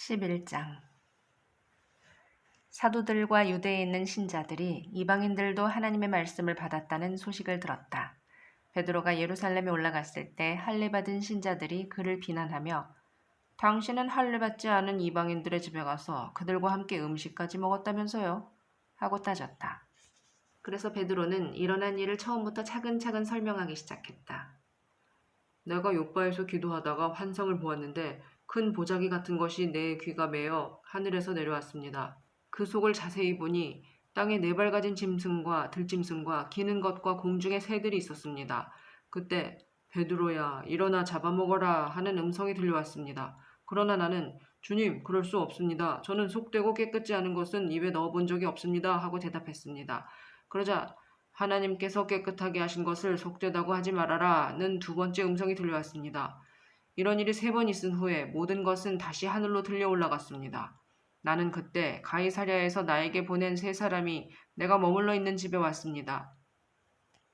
11장 사도들과 유대에 있는 신자들이 이방인들도 하나님의 말씀을 받았다는 소식을 들었다. 베드로가 예루살렘에 올라갔을 때 할례받은 신자들이 그를 비난하며 당신은 할례받지 않은 이방인들의 집에 가서 그들과 함께 음식까지 먹었다면서요? 하고 따졌다. 그래서 베드로는 일어난 일을 처음부터 차근차근 설명하기 시작했다. 내가 요바에서 기도하다가 환상을 보았는데 큰 보자기 같은 것이 내 귀가 메어 하늘에서 내려왔습니다. 그 속을 자세히 보니 땅에 네 발 가진 짐승과 들짐승과 기는 것과 공중에 새들이 있었습니다. 그때 베드로야 일어나 잡아먹어라 하는 음성이 들려왔습니다. 그러나 나는 주님 그럴 수 없습니다. 저는 속되고 깨끗지 않은 것은 입에 넣어본 적이 없습니다 하고 대답했습니다. 그러자 하나님께서 깨끗하게 하신 것을 속되다고 하지 말아라는 두 번째 음성이 들려왔습니다. 이런 일이 세 번 있은 후에 모든 것은 다시 하늘로 들려 올라갔습니다. 나는 그때 가이사랴에서 나에게 보낸 세 사람이 내가 머물러 있는 집에 왔습니다.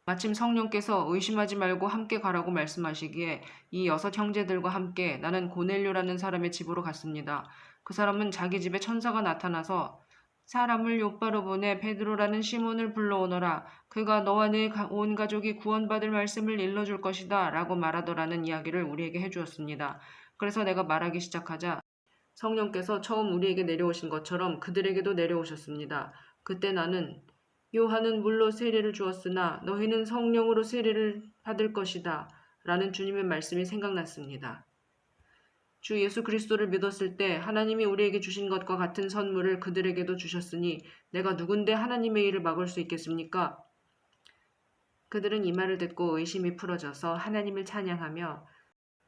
마침 성령께서 의심하지 말고 함께 가라고 말씀하시기에 이 6형제들과 함께 나는 고넬료라는 사람의 집으로 갔습니다. 그 사람은 자기 집에 천사가 나타나서 사람을 욥바로 보내 베드로라는 시몬을 불러오너라. 그가 너와 네 온 가족이 구원받을 말씀을 일러줄 것이다 라고 말하더라는 이야기를 우리에게 해주었습니다. 그래서 내가 말하기 시작하자 성령께서 처음 우리에게 내려오신 것처럼 그들에게도 내려오셨습니다. 그때 나는 요한은 물로 세례를 주었으나 너희는 성령으로 세례를 받을 것이다 라는 주님의 말씀이 생각났습니다. 주 예수 그리스도를 믿었을 때 하나님이 우리에게 주신 것과 같은 선물을 그들에게도 주셨으니 내가 누군데 하나님의 일을 막을 수 있겠습니까? 그들은 이 말을 듣고 의심이 풀어져서 하나님을 찬양하며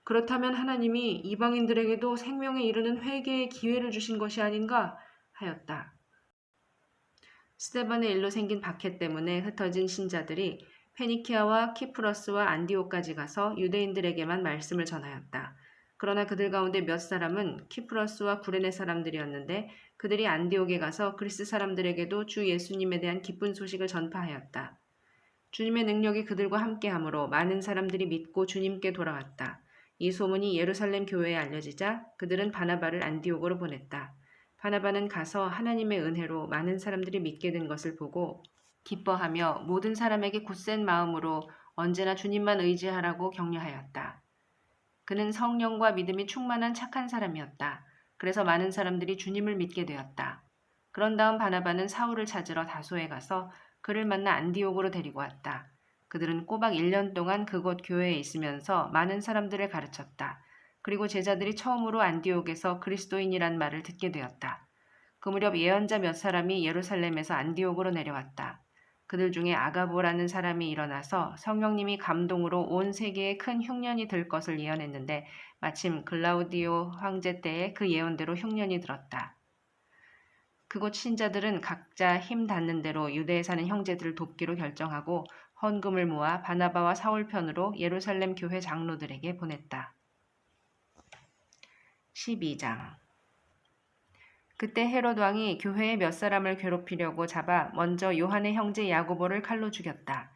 그렇다면 하나님이 이방인들에게도 생명에 이르는 회개의 기회를 주신 것이 아닌가 하였다. 스데반의 일로 생긴 박해 때문에 흩어진 신자들이 페니키아와 키프러스와 안디오까지 가서 유대인들에게만 말씀을 전하였다. 그러나 그들 가운데 몇 사람은 키프러스와 구레네 사람들이었는데 그들이 안디옥에 가서 그리스 사람들에게도 주 예수님에 대한 기쁜 소식을 전파하였다. 주님의 능력이 그들과 함께하므로 많은 사람들이 믿고 주님께 돌아왔다. 이 소문이 예루살렘 교회에 알려지자 그들은 바나바를 안디옥으로 보냈다. 바나바는 가서 하나님의 은혜로 많은 사람들이 믿게 된 것을 보고 기뻐하며 모든 사람에게 굳센 마음으로 언제나 주님만 의지하라고 격려하였다. 그는 성령과 믿음이 충만한 착한 사람이었다. 그래서 많은 사람들이 주님을 믿게 되었다. 그런 다음 바나바는 사울을 찾으러 다소에 가서 그를 만나 안디옥으로 데리고 왔다. 그들은 꼬박 1년 동안 그곳 교회에 있으면서 많은 사람들을 가르쳤다. 그리고 제자들이 처음으로 안디옥에서 그리스도인이란 말을 듣게 되었다. 그 무렵 예언자 몇 사람이 예루살렘에서 안디옥으로 내려왔다. 그들 중에 아가보라는 사람이 일어나서 성령님이 감동으로 온 세계에 큰 흉년이 들 것을 예언했는데 마침 글라우디오 황제 때에 그 예언대로 흉년이 들었다. 그곳 신자들은 각자 힘 닿는 대로 유대에 사는 형제들을 돕기로 결정하고 헌금을 모아 바나바와 사울 편으로 예루살렘 교회 장로들에게 보냈다. 12장 그때 헤롯 왕이 교회의 몇 사람을 괴롭히려고 잡아 먼저 요한의 형제 야고보를 칼로 죽였다.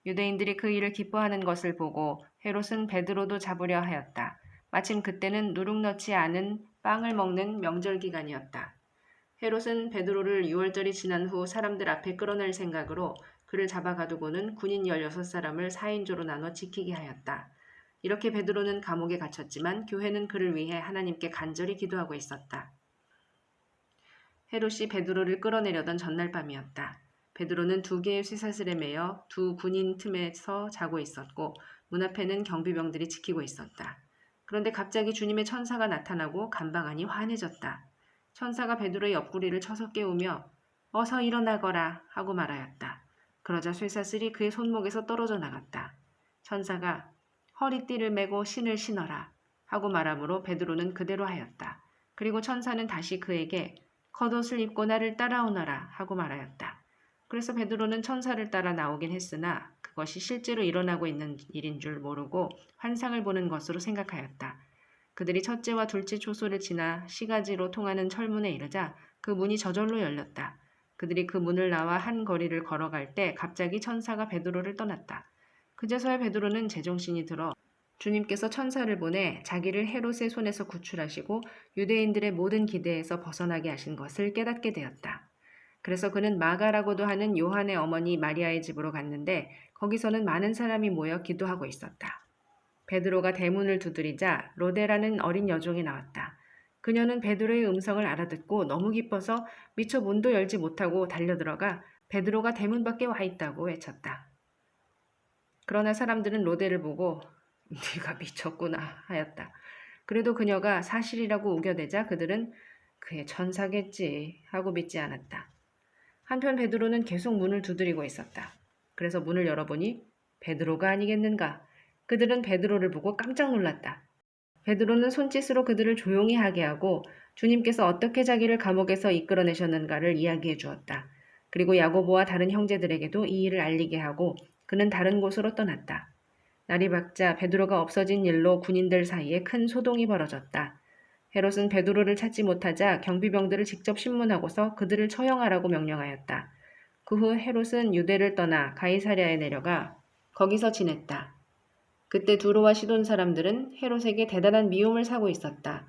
유대인들이 그 일을 기뻐하는 것을 보고 헤롯은 베드로도 잡으려 하였다. 마침 그때는 누룩 넣지 않은 빵을 먹는 명절 기간이었다. 헤롯은 베드로를 6월절이 지난 후 사람들 앞에 끌어낼 생각으로 그를 잡아가두고는 군인 16사람을 4인조로 나눠 지키게 하였다. 이렇게 베드로는 감옥에 갇혔지만 교회는 그를 위해 하나님께 간절히 기도하고 있었다. 헤롯이 베드로를 끌어내려던 전날 밤이었다. 베드로는 2개의 쇠사슬에 매여 두 군인 틈에서 자고 있었고 문 앞에는 경비병들이 지키고 있었다. 그런데 갑자기 주님의 천사가 나타나고 감방안이 환해졌다. 천사가 베드로의 옆구리를 쳐서 깨우며 어서 일어나거라 하고 말하였다. 그러자 쇠사슬이 그의 손목에서 떨어져 나갔다. 천사가 허리띠를 메고 신을 신어라 하고 말하므로 베드로는 그대로 하였다. 그리고 천사는 다시 그에게 겉옷을 입고 나를 따라오너라 하고 말하였다. 그래서 베드로는 천사를 따라 나오긴 했으나 그것이 실제로 일어나고 있는 일인 줄 모르고 환상을 보는 것으로 생각하였다. 그들이 첫째와 둘째 초소를 지나 시가지로 통하는 철문에 이르자 그 문이 저절로 열렸다. 그들이 그 문을 나와 한 거리를 걸어갈 때 갑자기 천사가 베드로를 떠났다. 그제서야 베드로는 제정신이 들어 주님께서 천사를 보내 자기를 헤롯의 손에서 구출하시고 유대인들의 모든 기대에서 벗어나게 하신 것을 깨닫게 되었다. 그래서 그는 마가라고도 하는 요한의 어머니 마리아의 집으로 갔는데 거기서는 많은 사람이 모여 기도하고 있었다. 베드로가 대문을 두드리자 로데라는 어린 여종이 나왔다. 그녀는 베드로의 음성을 알아듣고 너무 기뻐서 미처 문도 열지 못하고 달려들어가 베드로가 대문 밖에 와 있다고 외쳤다. 그러나 사람들은 로데를 보고 네가 미쳤구나 하였다. 그래도 그녀가 사실이라고 우겨대자 그들은 그의 천사겠지 하고 믿지 않았다. 한편 베드로는 계속 문을 두드리고 있었다. 그래서 문을 열어보니 베드로가 아니겠는가. 그들은 베드로를 보고 깜짝 놀랐다. 베드로는 손짓으로 그들을 조용히 하게 하고 주님께서 어떻게 자기를 감옥에서 이끌어내셨는가를 이야기해 주었다. 그리고 야고보와 다른 형제들에게도 이 일을 알리게 하고 그는 다른 곳으로 떠났다. 날이 밝자 베드로가 없어진 일로 군인들 사이에 큰 소동이 벌어졌다. 헤롯은 베드로를 찾지 못하자 경비병들을 직접 신문하고서 그들을 처형하라고 명령하였다. 그 후 헤롯은 유대를 떠나 가이사랴에 내려가 거기서 지냈다. 그때 두로와 시돈 사람들은 헤롯에게 대단한 미움을 사고 있었다.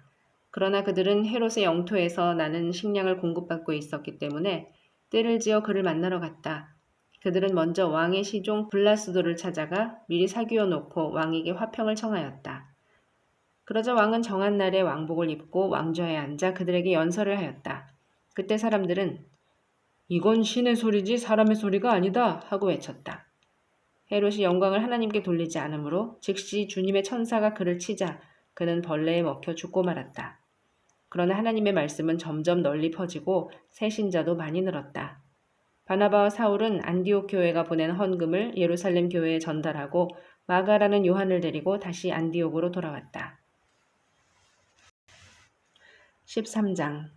그러나 그들은 헤롯의 영토에서 나는 식량을 공급받고 있었기 때문에 떼를 지어 그를 만나러 갔다. 그들은 먼저 왕의 시종 블라스도를 찾아가 미리 사귀어 놓고 왕에게 화평을 청하였다. 그러자 왕은 정한 날에 왕복을 입고 왕좌에 앉아 그들에게 연설을 하였다. 그때 사람들은 이건 신의 소리지 사람의 소리가 아니다 하고 외쳤다. 헤롯이 영광을 하나님께 돌리지 않으므로 즉시 주님의 천사가 그를 치자 그는 벌레에 먹혀 죽고 말았다. 그러나 하나님의 말씀은 점점 널리 퍼지고 새 신자도 많이 늘었다. 바나바와 사울은 안디옥 교회가 보낸 헌금을 예루살렘 교회에 전달하고 마가라는 요한을 데리고 다시 안디옥으로 돌아왔다. 13장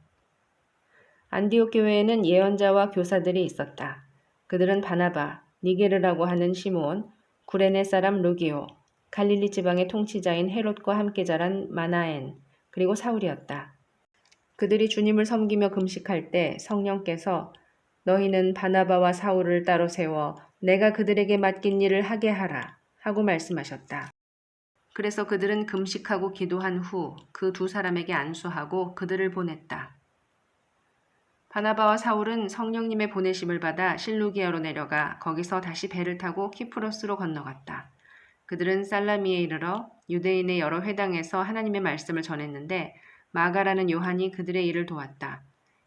안디옥 교회에는 예언자와 교사들이 있었다. 그들은 바나바, 니게르라고 하는 시므온, 구레네 사람 루기오, 갈릴리 지방의 통치자인 헤롯과 함께 자란 마나엔, 그리고 사울이었다. 그들이 주님을 섬기며 금식할 때 성령께서 너희는 바나바와 사울을 따로 세워 내가 그들에게 맡긴 일을 하게 하라 하고 말씀하셨다. 그래서 그들은 금식하고 기도한 후 그 두 사람에게 안수하고 그들을 보냈다. 바나바와 사울은 성령님의 보내심을 받아 실루기아로 내려가 거기서 다시 배를 타고 키프로스로 건너갔다. 그들은 살라미에 이르러 유대인의 여러 회당에서 하나님의 말씀을 전했는데 마가라는 요한이 그들의 일을 도왔다.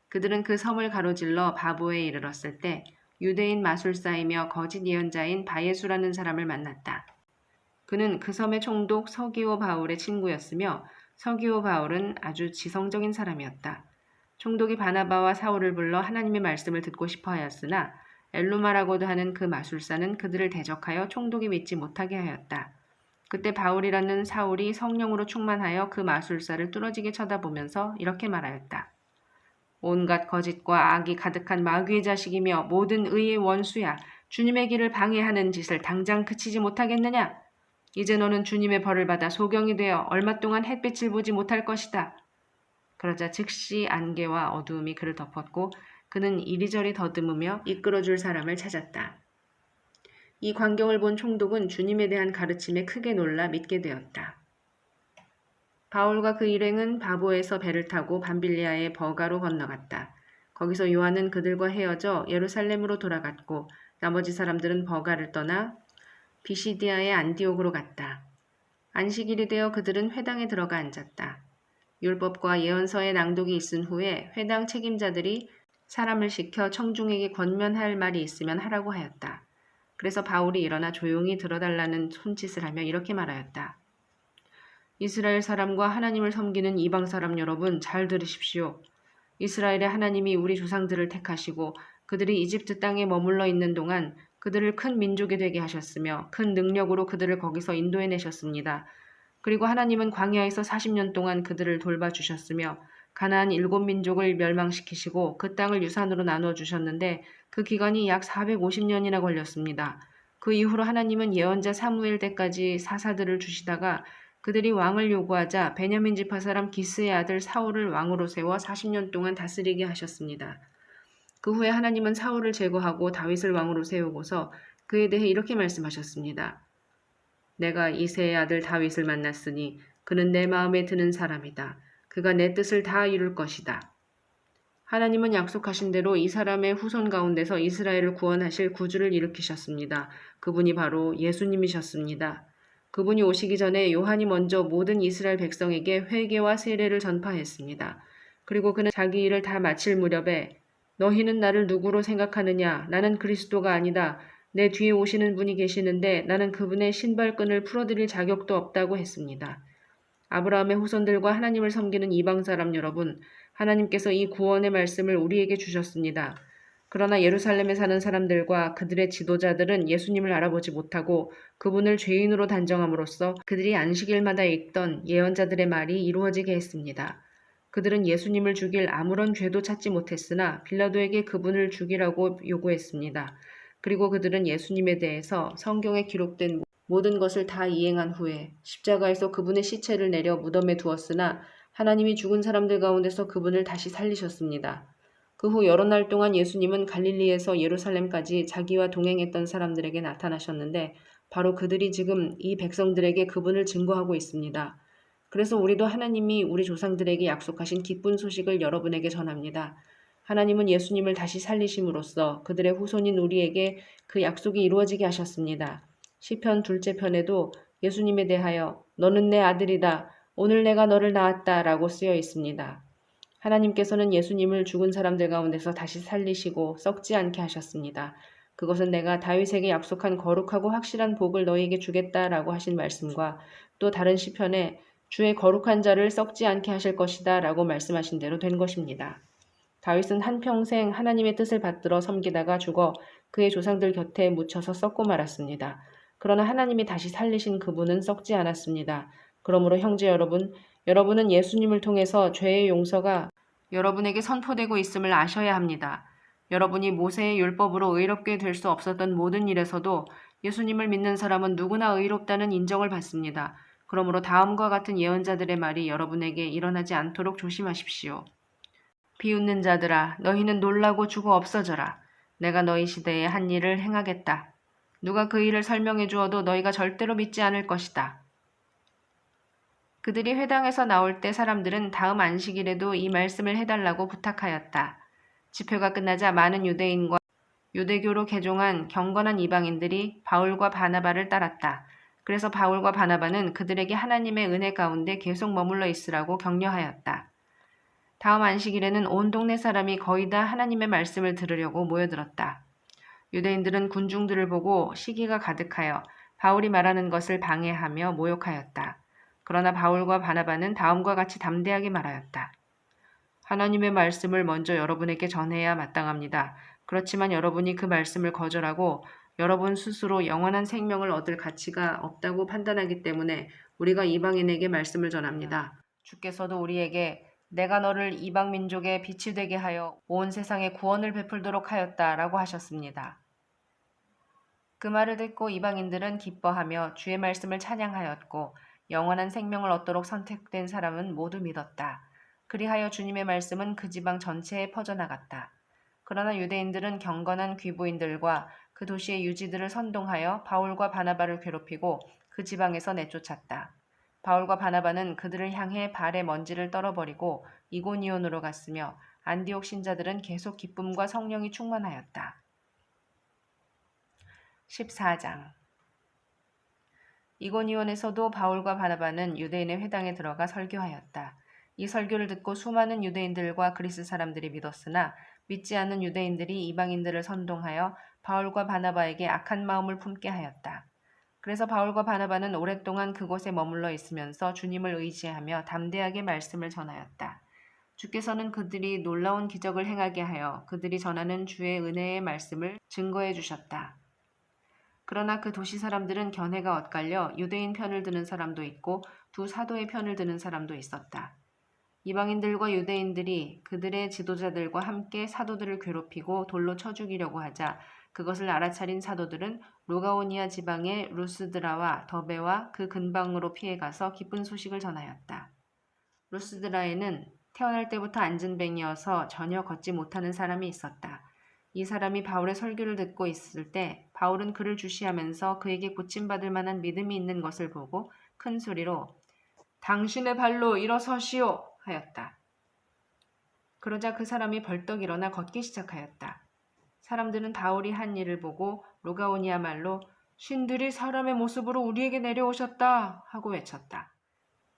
그들은 그 섬을 가로질러 바보에 이르렀을 때 유대인 마술사이며 거짓 예언자인 바예수라는 사람을 만났다. 그는 그 섬의 총독 서기오 바울의 친구였으며 서기오 바울은 아주 지성적인 사람이었다. 총독이 바나바와 사울을 불러 하나님의 말씀을 듣고 싶어 하였으나 엘루마라고도 하는 그 마술사는 그들을 대적하여 총독이 믿지 못하게 하였다. 그때 바울이라는 사울이 성령으로 충만하여 그 마술사를 뚫어지게 쳐다보면서 이렇게 말하였다. 온갖 거짓과 악이 가득한 마귀의 자식이며 모든 의의 원수야. 주님의 길을 방해하는 짓을 당장 그치지 못하겠느냐? 이제 너는 주님의 벌을 받아 소경이 되어 얼마 동안 햇빛을 보지 못할 것이다. 그러자 즉시 안개와 어두움이 그를 덮었고 그는 이리저리 더듬으며 이끌어줄 사람을 찾았다. 이 광경을 본 총독은 주님에 대한 가르침에 크게 놀라 믿게 되었다. 바울과 그 일행은 바보에서 배를 타고 밤빌리아의 버가로 건너갔다. 거기서 요한은 그들과 헤어져 예루살렘으로 돌아갔고 나머지 사람들은 버가를 떠나 비시디아의 안디옥으로 갔다. 안식일이 되어 그들은 회당에 들어가 앉았다. 율법과 예언서의 낭독이 있은 후에 회당 책임자들이 사람을 시켜 청중에게 권면할 말이 있으면 하라고 하였다. 그래서 바울이 일어나 조용히 들어달라는 손짓을 하며 이렇게 말하였다. 이스라엘 사람과 하나님을 섬기는 이방 사람 여러분 잘 들으십시오. 이스라엘의 하나님이 우리 조상들을 택하시고 그들이 이집트 땅에 머물러 있는 동안 그들을 큰 민족이 되게 하셨으며 큰 능력으로 그들을 거기서 인도해내셨습니다. 그리고 하나님은 광야에서 40년 동안 그들을 돌봐주셨으며 가나안 7민족을 멸망시키시고 그 땅을 유산으로 나누어주셨는데 그 기간이 약 450년이나 걸렸습니다. 그 이후로 하나님은 예언자 사무엘 때까지 사사들을 주시다가 그들이 왕을 요구하자 베냐민 지파 사람 기스의 아들 사울을 왕으로 세워 40년 동안 다스리게 하셨습니다. 그 후에 하나님은 사울을 제거하고 다윗을 왕으로 세우고서 그에 대해 이렇게 말씀하셨습니다. 내가 이새의 아들 다윗을 만났으니 그는 내 마음에 드는 사람이다. 그가 내 뜻을 다 이룰 것이다. 하나님은 약속하신 대로 이 사람의 후손 가운데서 이스라엘을 구원하실 구주를 일으키셨습니다. 그분이 바로 예수님이셨습니다. 그분이 오시기 전에 요한이 먼저 모든 이스라엘 백성에게 회개와 세례를 전파했습니다. 그리고 그는 자기 일을 다 마칠 무렵에 너희는 나를 누구로 생각하느냐? 나는 그리스도가 아니다. 내 뒤에 오시는 분이 계시는데 나는 그분의 신발끈을 풀어드릴 자격도 없다고 했습니다. 아브라함의 후손들과 하나님을 섬기는 이방 사람 여러분, 하나님께서 이 구원의 말씀을 우리에게 주셨습니다. 그러나 예루살렘에 사는 사람들과 그들의 지도자들은 예수님을 알아보지 못하고 그분을 죄인으로 단정함으로써 그들이 안식일마다 읽던 예언자들의 말이 이루어지게 했습니다. 그들은 예수님을 죽일 아무런 죄도 찾지 못했으나 빌라도에게 그분을 죽이라고 요구했습니다. 그리고 그들은 예수님에 대해서 성경에 기록된 모든 것을 다 이행한 후에 십자가에서 그분의 시체를 내려 무덤에 두었으나 하나님이 죽은 사람들 가운데서 그분을 다시 살리셨습니다. 그 후 여러 날 동안 예수님은 갈릴리에서 예루살렘까지 자기와 동행했던 사람들에게 나타나셨는데 바로 그들이 지금 이 백성들에게 그분을 증거하고 있습니다. 그래서 우리도 하나님이 우리 조상들에게 약속하신 기쁜 소식을 여러분에게 전합니다. 하나님은 예수님을 다시 살리심으로써 그들의 후손인 우리에게 그 약속이 이루어지게 하셨습니다. 시편 2째 편에도 예수님에 대하여 너는 내 아들이다. 오늘 내가 너를 낳았다 라고 쓰여 있습니다. 하나님께서는 예수님을 죽은 사람들 가운데서 다시 살리시고 썩지 않게 하셨습니다. 그것은 내가 다윗에게 약속한 거룩하고 확실한 복을 너희에게 주겠다라고 하신 말씀과 또 다른 시편에 주의 거룩한 자를 썩지 않게 하실 것이다 라고 말씀하신 대로 된 것입니다. 다윗은 한평생 하나님의 뜻을 받들어 섬기다가 죽어 그의 조상들 곁에 묻혀서 썩고 말았습니다. 그러나 하나님이 다시 살리신 그분은 썩지 않았습니다. 그러므로 형제 여러분, 여러분은 예수님을 통해서 죄의 용서가 여러분에게 선포되고 있음을 아셔야 합니다. 여러분이 모세의 율법으로 의롭게 될 수 없었던 모든 일에서도 예수님을 믿는 사람은 누구나 의롭다는 인정을 받습니다. 그러므로 다음과 같은 예언자들의 말이 여러분에게 일어나지 않도록 조심하십시오. 비웃는 자들아, 너희는 놀라고 죽어 없어져라. 내가 너희 시대에 한 일을 행하겠다. 누가 그 일을 설명해 주어도 너희가 절대로 믿지 않을 것이다. 그들이 회당에서 나올 때 사람들은 다음 안식일에도 이 말씀을 해달라고 부탁하였다. 집회가 끝나자 많은 유대인과 유대교로 개종한 경건한 이방인들이 바울과 바나바를 따랐다. 그래서 바울과 바나바는 그들에게 하나님의 은혜 가운데 계속 머물러 있으라고 격려하였다. 다음 안식일에는 온 동네 사람이 거의 다 하나님의 말씀을 들으려고 모여들었다. 유대인들은 군중들을 보고 시기가 가득하여 바울이 말하는 것을 방해하며 모욕하였다. 그러나 바울과 바나바는 다음과 같이 담대하게 말하였다. 하나님의 말씀을 먼저 여러분에게 전해야 마땅합니다. 그렇지만 여러분이 그 말씀을 거절하고 여러분 스스로 영원한 생명을 얻을 가치가 없다고 판단하기 때문에 우리가 이방인에게 말씀을 전합니다. 주께서도 우리에게 내가 너를 이방 민족의 빛이 되게 하여 온 세상에 구원을 베풀도록 하였다라고 하셨습니다. 그 말을 듣고 이방인들은 기뻐하며 주의 말씀을 찬양하였고 영원한 생명을 얻도록 선택된 사람은 모두 믿었다. 그리하여 주님의 말씀은 그 지방 전체에 퍼져나갔다. 그러나 유대인들은 경건한 귀부인들과 그 도시의 유지들을 선동하여 바울과 바나바를 괴롭히고 그 지방에서 내쫓았다. 바울과 바나바는 그들을 향해 발에 먼지를 떨어버리고 이고니온으로 갔으며 안디옥 신자들은 계속 기쁨과 성령이 충만하였다. 14장 이고니온에서도 바울과 바나바는 유대인의 회당에 들어가 설교하였다. 이 설교를 듣고 수많은 유대인들과 그리스 사람들이 믿었으나 믿지 않는 유대인들이 이방인들을 선동하여 바울과 바나바에게 악한 마음을 품게 하였다. 그래서 바울과 바나바는 오랫동안 그곳에 머물러 있으면서 주님을 의지하며 담대하게 말씀을 전하였다. 주께서는 그들이 놀라운 기적을 행하게 하여 그들이 전하는 주의 은혜의 말씀을 증거해 주셨다. 그러나 그 도시 사람들은 견해가 엇갈려 유대인 편을 드는 사람도 있고 두 사도의 편을 드는 사람도 있었다. 이방인들과 유대인들이 그들의 지도자들과 함께 사도들을 괴롭히고 돌로 쳐 죽이려고 하자 그것을 알아차린 사도들은 루가오니아 지방의 루스드라와 더베와 그 근방으로 피해가서 기쁜 소식을 전하였다. 루스드라에는 태어날 때부터 앉은 뱅이어서 전혀 걷지 못하는 사람이 있었다. 이 사람이 바울의 설교를 듣고 있을 때 바울은 그를 주시하면서 그에게 고침받을 만한 믿음이 있는 것을 보고 큰 소리로 당신의 발로 일어서시오 하였다. 그러자 그 사람이 벌떡 일어나 걷기 시작하였다. 사람들은 바울이 한 일을 보고 루가오니아 말로 신들이 사람의 모습으로 우리에게 내려오셨다 하고 외쳤다.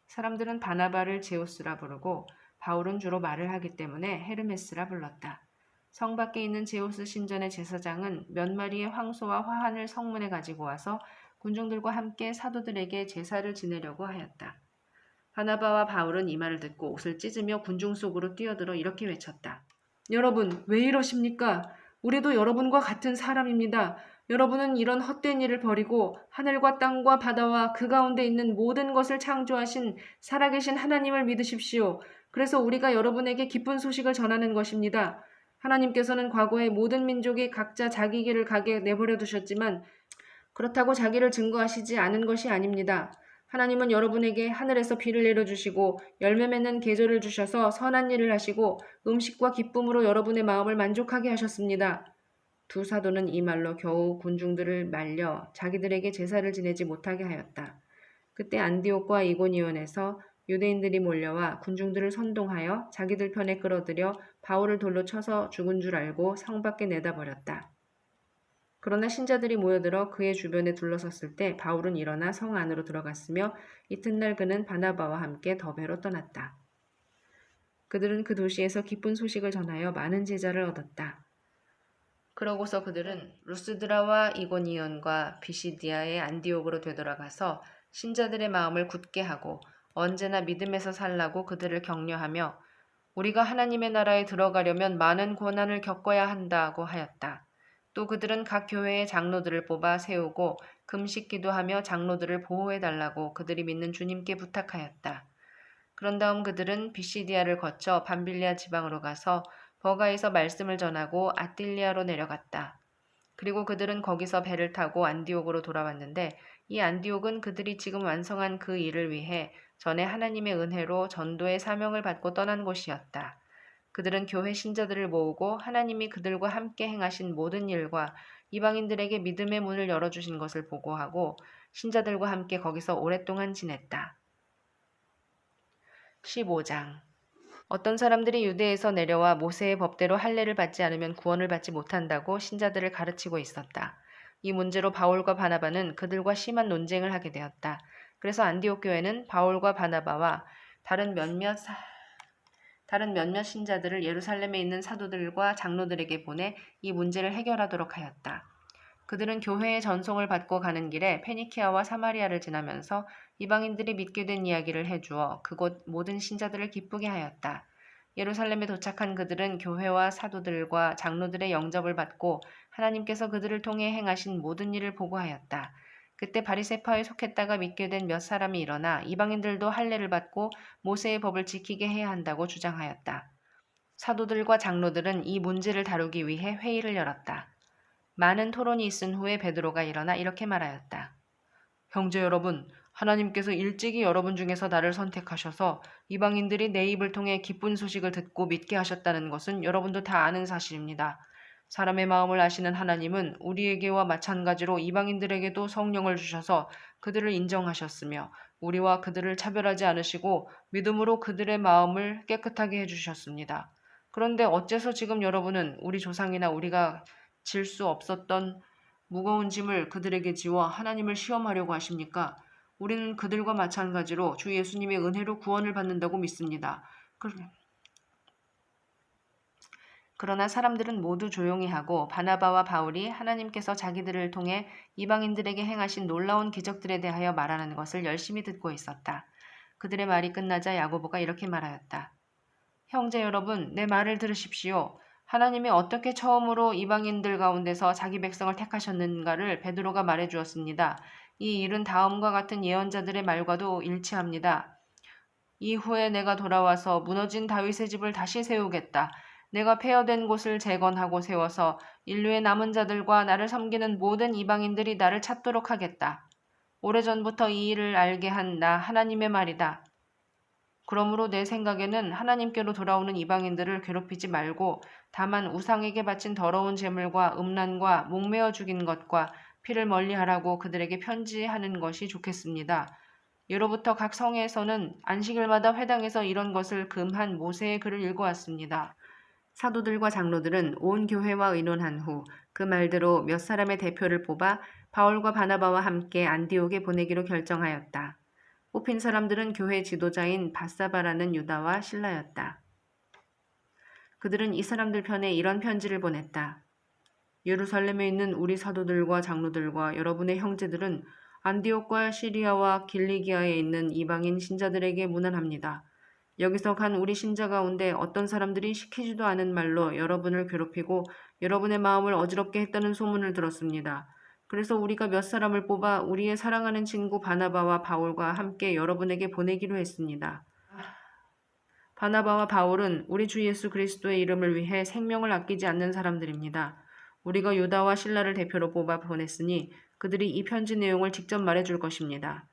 사람들은 바나바를 제우스라 부르고 바울은 주로 말을 하기 때문에 헤르메스라 불렀다. 성 밖에 있는 제우스 신전의 제사장은 몇 마리의 황소와 화환을 성문에 가지고 와서 군중들과 함께 사도들에게 제사를 지내려고 하였다. 바나바와 바울은 이 말을 듣고 옷을 찢으며 군중 속으로 뛰어들어 이렇게 외쳤다. 여러분, 왜 이러십니까? 우리도 여러분과 같은 사람입니다. 여러분은 이런 헛된 일을 버리고 하늘과 땅과 바다와 그 가운데 있는 모든 것을 창조하신 살아계신 하나님을 믿으십시오. 그래서 우리가 여러분에게 기쁜 소식을 전하는 것입니다. 하나님께서는 과거에 모든 민족이 각자 자기 길을 가게 내버려 두셨지만 그렇다고 자기를 증거하시지 않은 것이 아닙니다. 하나님은 여러분에게 하늘에서 비를 내려주시고 열매 맺는 계절을 주셔서 선한 일을 하시고 음식과 기쁨으로 여러분의 마음을 만족하게 하셨습니다. 두 사도는 이 말로 겨우 군중들을 말려 자기들에게 제사를 지내지 못하게 하였다. 그때 안디옥과 이고니온에서 유대인들이 몰려와 군중들을 선동하여 자기들 편에 끌어들여 바울을 돌로 쳐서 죽은 줄 알고 성 밖에 내다버렸다. 그러나 신자들이 모여들어 그의 주변에 둘러섰을 때 바울은 일어나 성 안으로 들어갔으며 이튿날 그는 바나바와 함께 더베로 떠났다. 그들은 그 도시에서 기쁜 소식을 전하여 많은 제자를 얻었다. 그러고서 그들은 루스드라와 이고니온과 비시디아의 안디옥으로 되돌아가서 신자들의 마음을 굳게 하고 언제나 믿음에서 살라고 그들을 격려하며 우리가 하나님의 나라에 들어가려면 많은 고난을 겪어야 한다고 하였다. 또 그들은 각 교회의 장로들을 뽑아 세우고 금식 기도하며 장로들을 보호해달라고 그들이 믿는 주님께 부탁하였다. 그런 다음 그들은 비시디아를 거쳐 밤빌리아 지방으로 가서 버가에서 말씀을 전하고 아틸리아로 내려갔다. 그리고 그들은 거기서 배를 타고 안디옥으로 돌아왔는데 이 안디옥은 그들이 지금 완성한 그 일을 위해 전에 하나님의 은혜로 전도의 사명을 받고 떠난 곳이었다. 그들은 교회 신자들을 모으고 하나님이 그들과 함께 행하신 모든 일과 이방인들에게 믿음의 문을 열어주신 것을 보고하고 신자들과 함께 거기서 오랫동안 지냈다. 15장 어떤 사람들이 유대에서 내려와 모세의 법대로 할례를 받지 않으면 구원을 받지 못한다고 신자들을 가르치고 있었다. 이 문제로 바울과 바나바는 그들과 심한 논쟁을 하게 되었다. 그래서 안디옥 교회는 바울과 바나바와 다른 몇몇 신자들을 예루살렘에 있는 사도들과 장로들에게 보내 이 문제를 해결하도록 하였다. 그들은 교회의 전송을 받고 가는 길에 페니키아와 사마리아를 지나면서 이방인들이 믿게 된 이야기를 해주어 그곳 모든 신자들을 기쁘게 하였다. 예루살렘에 도착한 그들은 교회와 사도들과 장로들의 영접을 받고 하나님께서 그들을 통해 행하신 모든 일을 보고하였다. 그때 바리새파에 속했다가 믿게 된 몇 사람이 일어나 이방인들도 할례를 받고 모세의 법을 지키게 해야 한다고 주장하였다. 사도들과 장로들은 이 문제를 다루기 위해 회의를 열었다. 많은 토론이 있은 후에 베드로가 일어나 이렇게 말하였다. 형제 여러분, 하나님께서 일찍이 여러분 중에서 나를 선택하셔서 이방인들이 내 입을 통해 기쁜 소식을 듣고 믿게 하셨다는 것은 여러분도 다 아는 사실입니다. 사람의 마음을 아시는 하나님은 우리에게와 마찬가지로 이방인들에게도 성령을 주셔서 그들을 인정하셨으며 우리와 그들을 차별하지 않으시고 믿음으로 그들의 마음을 깨끗하게 해주셨습니다. 그런데 어째서 지금 여러분은 우리 조상이나 우리가 질 수 없었던 무거운 짐을 그들에게 지워 하나님을 시험하려고 하십니까? 우리는 그들과 마찬가지로 주 예수님의 은혜로 구원을 받는다고 믿습니다. 그러나 사람들은 모두 조용히 하고 바나바와 바울이 하나님께서 자기들을 통해 이방인들에게 행하신 놀라운 기적들에 대하여 말하는 것을 열심히 듣고 있었다. 그들의 말이 끝나자 야고보가 이렇게 말하였다. 형제 여러분, 내 말을 들으십시오. 하나님이 어떻게 처음으로 이방인들 가운데서 자기 백성을 택하셨는가를 베드로가 말해 주었습니다. 이 일은 다음과 같은 예언자들의 말과도 일치합니다. 이후에 내가 돌아와서 무너진 다윗의 집을 다시 세우겠다. 내가 폐허된 곳을 재건하고 세워서 인류의 남은 자들과 나를 섬기는 모든 이방인들이 나를 찾도록 하겠다. 오래전부터 이 일을 알게 한 나 하나님의 말이다. 그러므로 내 생각에는 하나님께로 돌아오는 이방인들을 괴롭히지 말고 다만 우상에게 바친 더러운 제물과 음란과 목매어 죽인 것과 피를 멀리하라고 그들에게 편지하는 것이 좋겠습니다. 예로부터 각 성에서는 안식일마다 회당에서 이런 것을 금한 모세의 글을 읽어왔습니다. 사도들과 장로들은 온 교회와 의논한 후 그 말대로 몇 사람의 대표를 뽑아 바울과 바나바와 함께 안디옥에 보내기로 결정하였다. 뽑힌 사람들은 교회 지도자인 바사바라는 유다와 실라였다. 그들은 이 사람들 편에 이런 편지를 보냈다. 예루살렘에 있는 우리 사도들과 장로들과 여러분의 형제들은 안디옥과 시리아와 길리기아에 있는 이방인 신자들에게 문안합니다. 여기서 간 우리 신자 가운데 어떤 사람들이 시키지도 않은 말로 여러분을 괴롭히고 여러분의 마음을 어지럽게 했다는 소문을 들었습니다. 그래서 우리가 몇 사람을 뽑아 우리의 사랑하는 친구 바나바와 바울과 함께 여러분에게 보내기로 했습니다. 바나바와 바울은 우리 주 예수 그리스도의 이름을 위해 생명을 아끼지 않는 사람들입니다. 우리가 유다와 실라를 대표로 뽑아 보냈으니 그들이 이 편지 내용을 직접 말해줄 것입니다.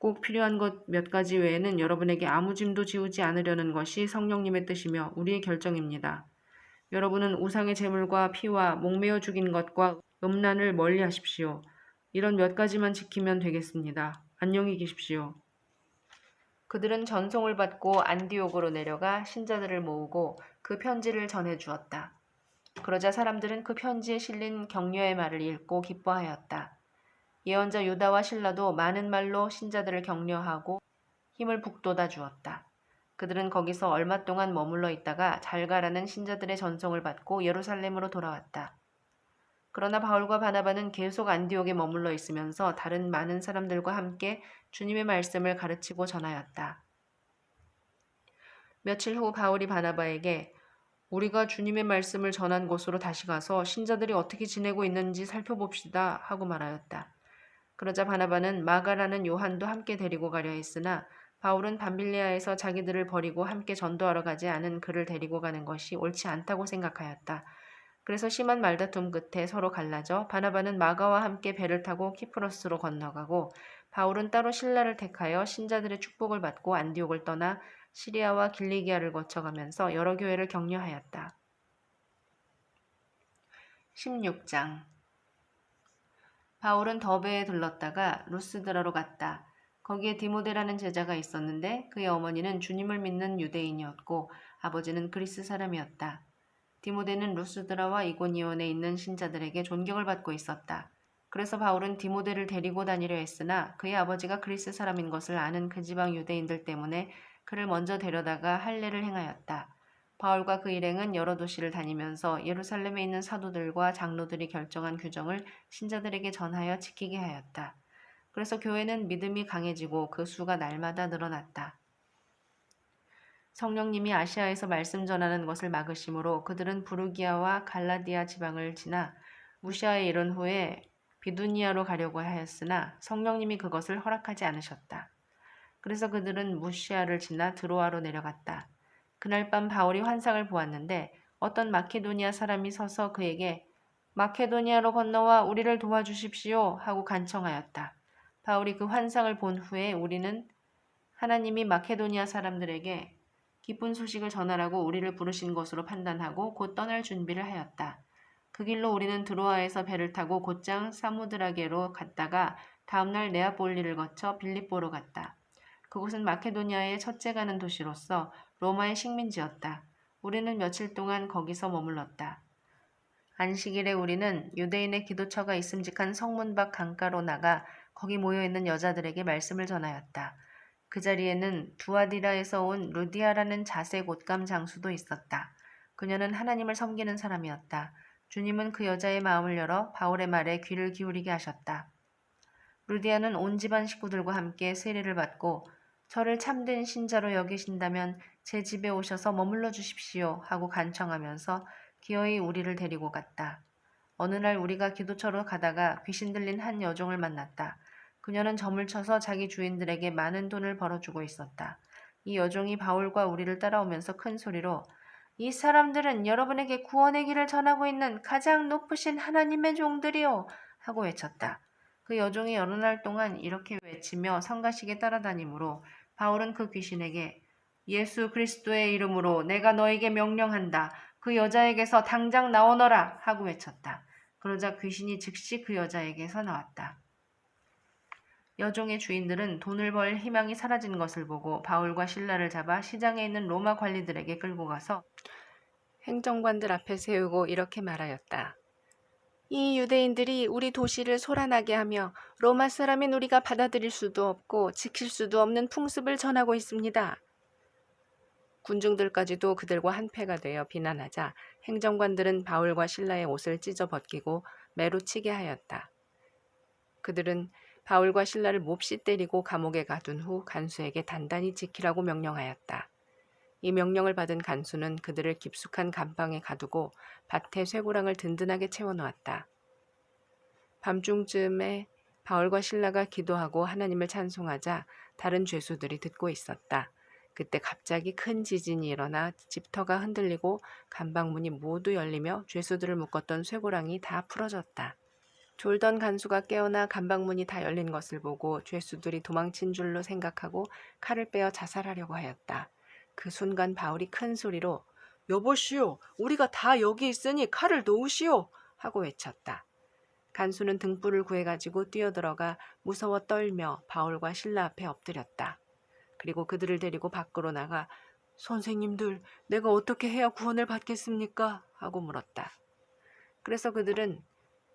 꼭 필요한 것 몇 가지 외에는 여러분에게 아무 짐도 지우지 않으려는 것이 성령님의 뜻이며 우리의 결정입니다. 여러분은 우상의 제물과 피와 목매어 죽인 것과 음란을 멀리 하십시오. 이런 몇 가지만 지키면 되겠습니다. 안녕히 계십시오. 그들은 전송을 받고 안디옥으로 내려가 신자들을 모으고 그 편지를 전해 주었다. 그러자 사람들은 그 편지에 실린 격려의 말을 읽고 기뻐하였다. 예언자 유다와 실라도 많은 말로 신자들을 격려하고 힘을 북돋아 주었다. 그들은 거기서 얼마 동안 머물러 있다가 잘 가라는 신자들의 전송을 받고 예루살렘으로 돌아왔다. 그러나 바울과 바나바는 계속 안디옥에 머물러 있으면서 다른 많은 사람들과 함께 주님의 말씀을 가르치고 전하였다. 며칠 후 바울이 바나바에게 우리가 주님의 말씀을 전한 곳으로 다시 가서 신자들이 어떻게 지내고 있는지 살펴봅시다 하고 말하였다. 그러자 바나바는 마가라는 요한도 함께 데리고 가려 했으나 바울은 밤빌리아에서 자기들을 버리고 함께 전도하러 가지 않은 그를 데리고 가는 것이 옳지 않다고 생각하였다. 그래서 심한 말다툼 끝에 서로 갈라져 바나바는 마가와 함께 배를 타고 키프로스로 건너가고 바울은 따로 신라를 택하여 신자들의 축복을 받고 안디옥을 떠나 시리아와 길리기아를 거쳐가면서 여러 교회를 격려하였다. 16장 바울은 더베에 들렀다가 루스드라로 갔다. 거기에 디모데라는 제자가 있었는데 그의 어머니는 주님을 믿는 유대인이었고 아버지는 그리스 사람이었다. 디모데는 루스드라와 이고니온에 있는 신자들에게 존경을 받고 있었다. 그래서 바울은 디모데를 데리고 다니려 했으나 그의 아버지가 그리스 사람인 것을 아는 그 지방 유대인들 때문에 그를 먼저 데려다가 할례를 행하였다. 바울과 그 일행은 여러 도시를 다니면서 예루살렘에 있는 사도들과 장로들이 결정한 규정을 신자들에게 전하여 지키게 하였다. 그래서 교회는 믿음이 강해지고 그 수가 날마다 늘어났다. 성령님이 아시아에서 말씀 전하는 것을 막으심으로 그들은 부르기아와 갈라디아 지방을 지나 무시아에 이른 후에 비두니아로 가려고 하였으나 성령님이 그것을 허락하지 않으셨다. 그래서 그들은 무시아를 지나 드로아로 내려갔다. 그날 밤 바울이 환상을 보았는데 어떤 마케도니아 사람이 서서 그에게 마케도니아로 건너와 우리를 도와주십시오 하고 간청하였다. 바울이 그 환상을 본 후에 우리는 하나님이 마케도니아 사람들에게 기쁜 소식을 전하라고 우리를 부르신 것으로 판단하고 곧 떠날 준비를 하였다. 그 길로 우리는 드로아에서 배를 타고 곧장 사무드라게로 갔다가 다음날 네아폴리를 거쳐 빌립보로 갔다. 그곳은 마케도니아의 첫째 가는 도시로서 로마의 식민지였다. 우리는 며칠 동안 거기서 머물렀다. 안식일에 우리는 유대인의 기도처가 있음직한 성문 밖 강가로 나가 거기 모여있는 여자들에게 말씀을 전하였다. 그 자리에는 두아디라에서 온 루디아라는 자색 옷감 장수도 있었다. 그녀는 하나님을 섬기는 사람이었다. 주님은 그 여자의 마음을 열어 바울의 말에 귀를 기울이게 하셨다. 루디아는 온 집안 식구들과 함께 세례를 받고 저를 참된 신자로 여기신다면 제 집에 오셔서 머물러 주십시오 하고 간청하면서 기어이 우리를 데리고 갔다. 어느 날 우리가 기도처로 가다가 귀신 들린 한 여종을 만났다. 그녀는 점을 쳐서 자기 주인들에게 많은 돈을 벌어주고 있었다. 이 여종이 바울과 우리를 따라오면서 큰 소리로 이 사람들은 여러분에게 구원의 길을 전하고 있는 가장 높으신 하나님의 종들이요 하고 외쳤다. 그 여종이 여러 날 동안 이렇게 외치며 성가시게 따라다니므로 바울은 그 귀신에게 예수 그리스도의 이름으로 내가 너에게 명령한다. 그 여자에게서 당장 나오너라 하고 외쳤다. 그러자 귀신이 즉시 그 여자에게서 나왔다. 여종의 주인들은 돈을 벌 희망이 사라진 것을 보고 바울과 실라를 잡아 시장에 있는 로마 관리들에게 끌고 가서 행정관들 앞에 세우고 이렇게 말하였다. 이 유대인들이 우리 도시를 소란하게 하며 로마 사람인 우리가 받아들일 수도 없고 지킬 수도 없는 풍습을 전하고 있습니다. 군중들까지도 그들과 한패가 되어 비난하자 행정관들은 바울과 실라의 옷을 찢어 벗기고 매로 치게 하였다. 그들은 바울과 실라를 몹시 때리고 감옥에 가둔 후 간수에게 단단히 지키라고 명령하였다. 이 명령을 받은 간수는 그들을 깊숙한 감방에 가두고 밭에 쇠고랑을 든든하게 채워놓았다. 밤중쯤에 바울과 실라가 기도하고 하나님을 찬송하자 다른 죄수들이 듣고 있었다. 그때 갑자기 큰 지진이 일어나 집터가 흔들리고 감방문이 모두 열리며 죄수들을 묶었던 쇠고랑이 다 풀어졌다. 졸던 간수가 깨어나 감방문이 다 열린 것을 보고 죄수들이 도망친 줄로 생각하고 칼을 빼어 자살하려고 하였다. 그 순간 바울이 큰 소리로 여보시오, 우리가 다 여기 있으니 칼을 놓으시오 하고 외쳤다. 간수는 등불을 구해가지고 뛰어들어가 무서워 떨며 바울과 실라 앞에 엎드렸다. 그리고 그들을 데리고 밖으로 나가 선생님들, 내가 어떻게 해야 구원을 받겠습니까? 하고 물었다. 그래서 그들은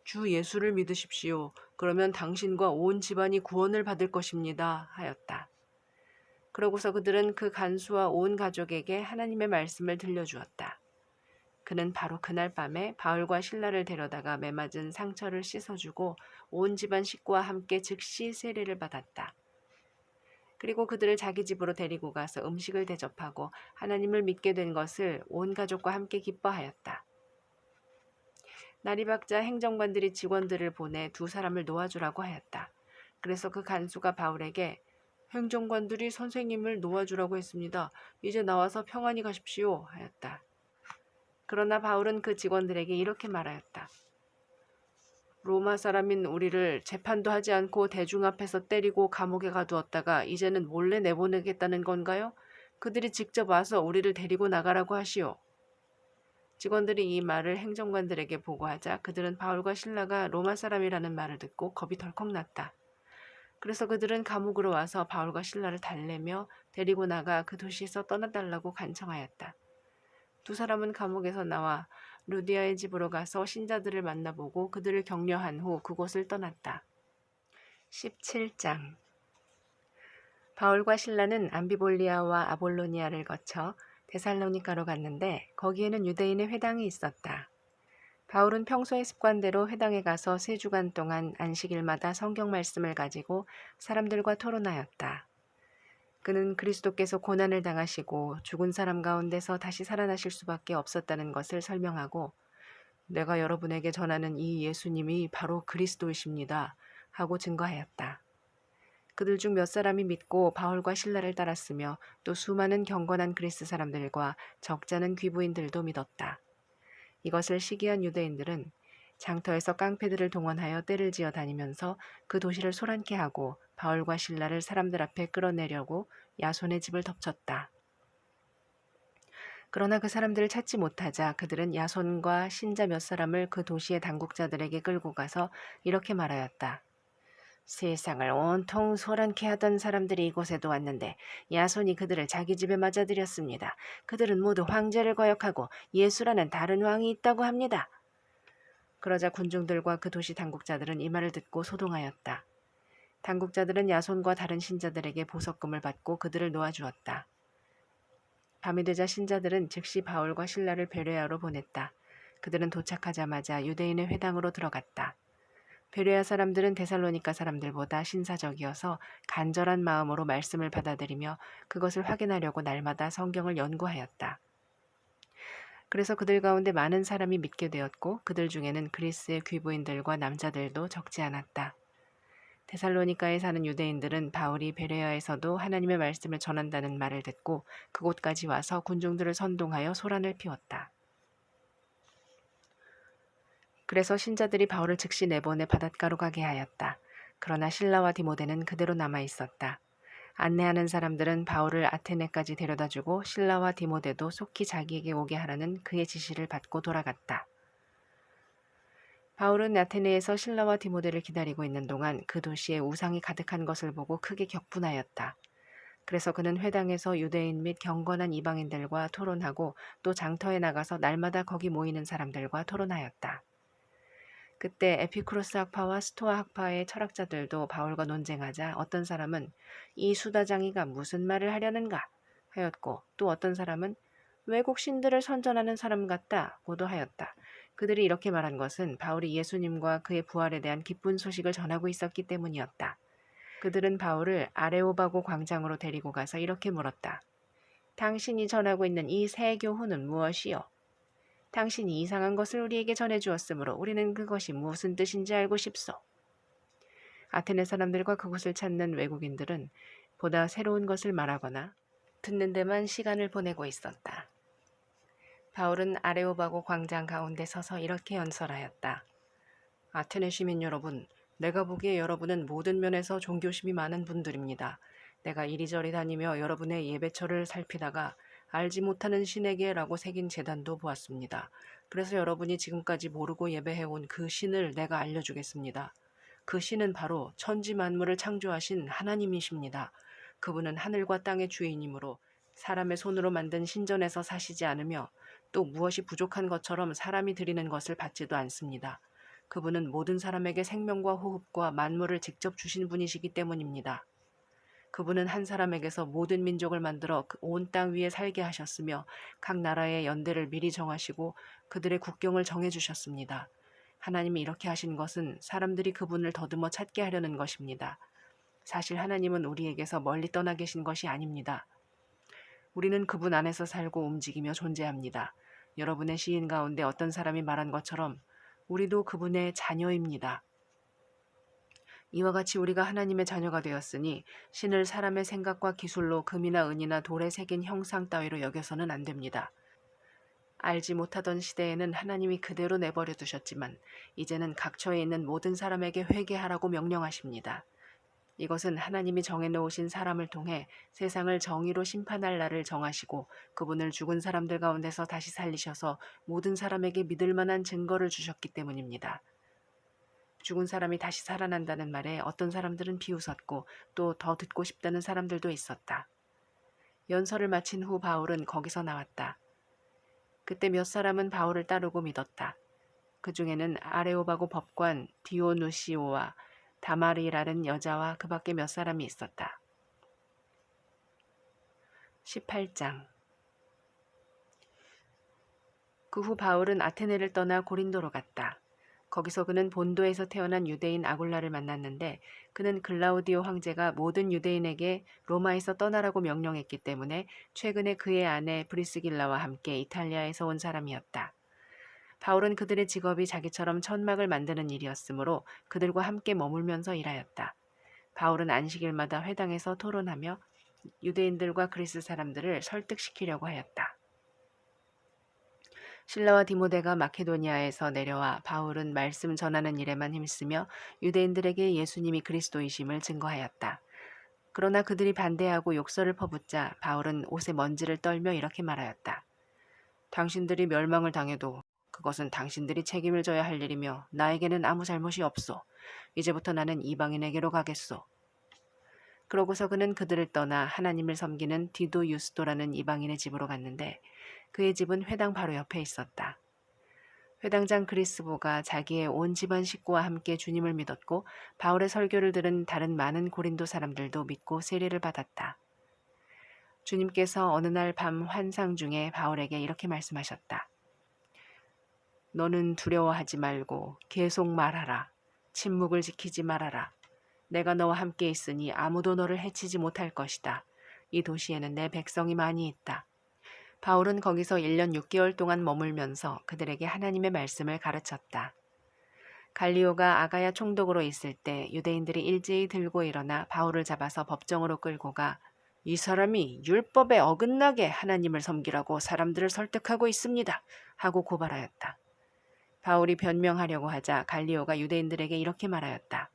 주 예수를 믿으십시오. 그러면 당신과 온 집안이 구원을 받을 것입니다. 하였다. 그러고서 그들은 그 간수와 온 가족에게 하나님의 말씀을 들려주었다. 그는 바로 그날 밤에 바울과 실라를 데려다가 매맞은 상처를 씻어주고 온 집안 식구와 함께 즉시 세례를 받았다. 그리고 그들을 자기 집으로 데리고 가서 음식을 대접하고 하나님을 믿게 된 것을 온 가족과 함께 기뻐하였다. 날이 밝자 행정관들이 직원들을 보내 두 사람을 놓아주라고 하였다. 그래서 그 간수가 바울에게 행정관들이 선생님을 놓아주라고 했습니다. 이제 나와서 평안히 가십시오 하였다. 그러나 바울은 그 직원들에게 이렇게 말하였다. 로마 사람인 우리를 재판도 하지 않고 대중 앞에서 때리고 감옥에 가두었다가 이제는 몰래 내보내겠다는 건가요? 그들이 직접 와서 우리를 데리고 나가라고 하시오. 직원들이 이 말을 행정관들에게 보고하자 그들은 바울과 실라가 로마 사람이라는 말을 듣고 겁이 덜컥 났다. 그래서 그들은 감옥으로 와서 바울과 실라를 달래며 데리고 나가 그 도시에서 떠나달라고 간청하였다. 두 사람은 감옥에서 나와 루디아의 집으로 가서 신자들을 만나보고 그들을 격려한 후 그곳을 떠났다. 17장 바울과 실라는 암비볼리아와 아볼로니아를 거쳐 데살로니가로 갔는데 거기에는 유대인의 회당이 있었다. 바울은 평소의 습관대로 회당에 가서 3주간 동안 안식일마다 성경 말씀을 가지고 사람들과 토론하였다. 그는 그리스도께서 고난을 당하시고 죽은 사람 가운데서 다시 살아나실 수밖에 없었다는 것을 설명하고 내가 여러분에게 전하는 이 예수님이 바로 그리스도이십니다 하고 증거하였다. 그들 중 몇 사람이 믿고 바울과 실라를 따랐으며 또 수많은 경건한 그리스 사람들과 적잖은 귀부인들도 믿었다. 이것을 시기한 유대인들은 장터에서 깡패들을 동원하여 떼를 지어 다니면서 그 도시를 소란케 하고 바울과 실라를 사람들 앞에 끌어내려고 야손의 집을 덮쳤다. 그러나 그 사람들을 찾지 못하자 그들은 야손과 신자 몇 사람을 그 도시의 당국자들에게 끌고 가서 이렇게 말하였다. 세상을 온통 소란케 하던 사람들이 이곳에도 왔는데 야손이 그들을 자기 집에 맞아들였습니다. 그들은 모두 황제를 거역하고 예수라는 다른 왕이 있다고 합니다. 그러자 군중들과 그 도시 당국자들은 이 말을 듣고 소동하였다. 당국자들은 야손과 다른 신자들에게 보석금을 받고 그들을 놓아주었다. 밤이 되자 신자들은 즉시 바울과 실라를 베레아로 보냈다. 그들은 도착하자마자 유대인의 회당으로 들어갔다. 베레아 사람들은 데살로니가 사람들보다 신사적이어서 간절한 마음으로 말씀을 받아들이며 그것을 확인하려고 날마다 성경을 연구하였다. 그래서 그들 가운데 많은 사람이 믿게 되었고 그들 중에는 그리스의 귀부인들과 남자들도 적지 않았다. 데살로니가에 사는 유대인들은 바울이 베레아에서도 하나님의 말씀을 전한다는 말을 듣고 그곳까지 와서 군중들을 선동하여 소란을 피웠다. 그래서 신자들이 바울을 즉시 내보내 바닷가로 가게 하였다. 그러나 실라와 디모데는 그대로 남아 있었다. 안내하는 사람들은 바울을 아테네까지 데려다주고 실라와 디모데도 속히 자기에게 오게 하라는 그의 지시를 받고 돌아갔다. 바울은 아테네에서 실라와 디모데를 기다리고 있는 동안 그 도시에 우상이 가득한 것을 보고 크게 격분하였다. 그래서 그는 회당에서 유대인 및 경건한 이방인들과 토론하고 또 장터에 나가서 날마다 거기 모이는 사람들과 토론하였다. 그때 에피쿠로스 학파와 스토아 학파의 철학자들도 바울과 논쟁하자 어떤 사람은 이 수다장이가 무슨 말을 하려는가 하였고 또 어떤 사람은 외국 신들을 선전하는 사람 같다고도 하였다. 그들이 이렇게 말한 것은 바울이 예수님과 그의 부활에 대한 기쁜 소식을 전하고 있었기 때문이었다. 그들은 바울을 아레오바고 광장으로 데리고 가서 이렇게 물었다. 당신이 전하고 있는 이 새 교훈은 무엇이요? 당신이 이상한 것을 우리에게 전해주었으므로 우리는 그것이 무슨 뜻인지 알고 싶소. 아테네 사람들과 그곳을 찾는 외국인들은 보다 새로운 것을 말하거나 듣는 데만 시간을 보내고 있었다. 바울은 아레오바고 광장 가운데 서서 이렇게 연설하였다. 아테네 시민 여러분, 내가 보기에 여러분은 모든 면에서 종교심이 많은 분들입니다. 내가 이리저리 다니며 여러분의 예배처를 살피다가 알지 못하는 신에게라고 새긴 제단도 보았습니다. 그래서 여러분이 지금까지 모르고 예배해온 그 신을 내가 알려주겠습니다. 그 신은 바로 천지 만물을 창조하신 하나님이십니다. 그분은 하늘과 땅의 주인이므로 사람의 손으로 만든 신전에서 사시지 않으며 또 무엇이 부족한 것처럼 사람이 드리는 것을 받지도 않습니다. 그분은 모든 사람에게 생명과 호흡과 만물을 직접 주신 분이시기 때문입니다. 그분은 한 사람에게서 모든 민족을 만들어 온 땅 위에 살게 하셨으며 각 나라의 연대를 미리 정하시고 그들의 국경을 정해주셨습니다. 하나님이 이렇게 하신 것은 사람들이 그분을 더듬어 찾게 하려는 것입니다. 사실 하나님은 우리에게서 멀리 떠나 계신 것이 아닙니다. 우리는 그분 안에서 살고 움직이며 존재합니다. 여러분의 시인 가운데 어떤 사람이 말한 것처럼 우리도 그분의 자녀입니다. 이와 같이 우리가 하나님의 자녀가 되었으니 신을 사람의 생각과 기술로 금이나 은이나 돌에 새긴 형상 따위로 여겨서는 안 됩니다. 알지 못하던 시대에는 하나님이 그대로 내버려 두셨지만 이제는 각처에 있는 모든 사람에게 회개하라고 명령하십니다. 이것은 하나님이 정해놓으신 사람을 통해 세상을 정의로 심판할 날을 정하시고 그분을 죽은 사람들 가운데서 다시 살리셔서 모든 사람에게 믿을 만한 증거를 주셨기 때문입니다. 죽은 사람이 다시 살아난다는 말에 어떤 사람들은 비웃었고 또 더 듣고 싶다는 사람들도 있었다. 연설을 마친 후 바울은 거기서 나왔다. 그때 몇 사람은 바울을 따르고 믿었다. 그 중에는 아레오바고 법관 디오누시오와 다마리라는 여자와 그 밖에 몇 사람이 있었다. 18장. 그 후 바울은 아테네를 떠나 고린도로 갔다. 거기서 그는 본도에서 태어난 유대인 아굴라를 만났는데 그는 글라우디오 황제가 모든 유대인에게 로마에서 떠나라고 명령했기 때문에 최근에 그의 아내 브리스길라와 함께 이탈리아에서 온 사람이었다. 바울은 그들의 직업이 자기처럼 천막을 만드는 일이었으므로 그들과 함께 머물면서 일하였다. 바울은 안식일마다 회당에서 토론하며 유대인들과 그리스 사람들을 설득시키려고 하였다. 실라와 디모데가 마케도니아에서 내려와 바울은 말씀 전하는 일에만 힘쓰며 유대인들에게 예수님이 그리스도이심을 증거하였다. 그러나 그들이 반대하고 욕설을 퍼붓자 바울은 옷에 먼지를 떨며 이렇게 말하였다. 당신들이 멸망을 당해도 그것은 당신들이 책임을 져야 할 일이며 나에게는 아무 잘못이 없소. 이제부터 나는 이방인에게로 가겠소. 그러고서 그는 그들을 떠나 하나님을 섬기는 디도 유스도라는 이방인의 집으로 갔는데 그의 집은 회당 바로 옆에 있었다. 회당장 그리스보가 자기의 온 집안 식구와 함께 주님을 믿었고 바울의 설교를 들은 다른 많은 고린도 사람들도 믿고 세례를 받았다. 주님께서 어느 날 밤 환상 중에 바울에게 이렇게 말씀하셨다. 너는 두려워하지 말고 계속 말하라. 침묵을 지키지 말아라. 내가 너와 함께 있으니 아무도 너를 해치지 못할 것이다. 이 도시에는 내 백성이 많이 있다. 바울은 거기서 1년 6개월 동안 머물면서 그들에게 하나님의 말씀을 가르쳤다. 갈리오가 아가야 총독으로 있을 때 유대인들이 일제히 들고 일어나 바울을 잡아서 법정으로 끌고 가 이 사람이 율법에 어긋나게 하나님을 섬기라고 사람들을 설득하고 있습니다. 하고 고발하였다. 바울이 변명하려고 하자 갈리오가 유대인들에게 이렇게 말하였다.